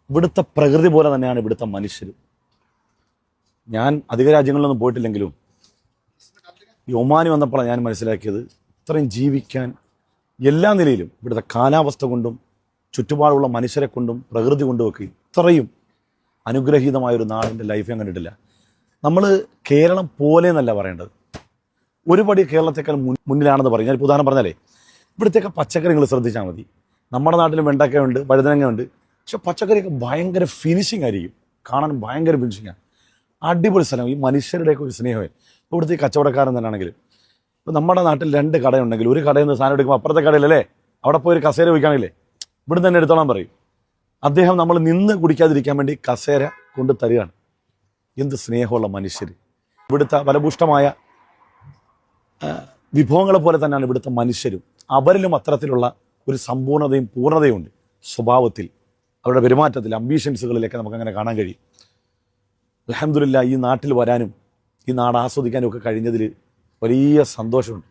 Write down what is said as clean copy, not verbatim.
ഇവിടുത്തെ പ്രകൃതി പോലെ തന്നെയാണ് ഇവിടുത്തെ മനുഷ്യർ. ഞാൻ അധിക രാജ്യങ്ങളിലൊന്നും പോയിട്ടില്ലെങ്കിലും ഈ ഒമാനി വന്നപ്പോഴാണ് ഞാൻ മനസ്സിലാക്കിയത്, ഇത്രയും ജീവിക്കാൻ എല്ലാ നിലയിലും ഇവിടുത്തെ കാലാവസ്ഥ കൊണ്ടും ചുറ്റുപാടുള്ള മനുഷ്യരെ കൊണ്ടും പ്രകൃതി കൊണ്ടുമൊക്കെ ഇത്രയും അനുഗ്രഹീതമായൊരു നാടിൻ്റെ ലൈഫ് ഞാൻ കണ്ടിട്ടില്ല. നമ്മൾ കേരളം പോലെ എന്നല്ല പറയേണ്ടത്, ഒരുപടി കേരളത്തെക്കാൾ മുന്നിലാണെന്ന് പറയും. ഞാനിപ്പോൾ ഉദാഹരണം പറഞ്ഞാലേ, ഇവിടുത്തെയൊക്കെ പച്ചക്കറി നിങ്ങൾ ശ്രദ്ധിച്ചാൽ മതി. നമ്മുടെ നാട്ടിൽ വെണ്ടക്കയുണ്ട്, വഴുതനങ്ങയുണ്ട്, പക്ഷെ പച്ചക്കറിയൊക്കെ ഭയങ്കര ഫിനിഷിംഗ് ആയിരിക്കും, കാണാൻ ഭയങ്കര ഫിനിഷിങ്ങാണ്. അടിപൊളി സ്ഥലം. ഈ മനുഷ്യരുടെയൊക്കെ ഒരു സ്നേഹമേ. ഇപ്പോൾ ഇവിടുത്തെ ഈ കച്ചവടക്കാരൻ തന്നെയാണെങ്കിലും, ഇപ്പോൾ നമ്മുടെ നാട്ടിൽ 2 കടയുണ്ടെങ്കിൽ ഒരു കടയിൽ നിന്ന് സാധനം എടുക്കുമ്പോൾ അപ്പുറത്തെ കടയിലല്ലേ അവിടെ പോയി ഒരു കസേര വയ്ക്കുകയാണെങ്കിലേ ഇവിടെ തന്നെ എടുത്തോളാൻ പറയും. അദ്ദേഹം നമ്മൾ നിന്ന് കുടിക്കാതിരിക്കാൻ വേണ്ടി കസേര കൊണ്ട് തരികയാണ്. എന്ത് സ്നേഹമുള്ള മനുഷ്യർ! ഇവിടുത്തെ ഫലഭൂഷ്ടമായ വിഭവങ്ങളെ പോലെ തന്നെയാണ് ഇവിടുത്തെ മനുഷ്യരും. അവരിലും അത്തരത്തിലുള്ള ഒരു സമ്പൂർണ്ണതയും പൂർണ്ണതയും ഉണ്ട് സ്വഭാവത്തിൽ, അവരുടെ പെരുമാറ്റത്തിൽ, അംബീഷൻസുകളിലൊക്കെ നമുക്കങ്ങനെ കാണാൻ കഴിയും. അൽഹംദുലില്ലാ, ഈ നാട്ടിൽ വരാനും ഈ നാട് ആസ്വദിക്കാനും ഒക്കെ കഴിഞ്ഞതിൽ വലിയ സന്തോഷമുണ്ട്.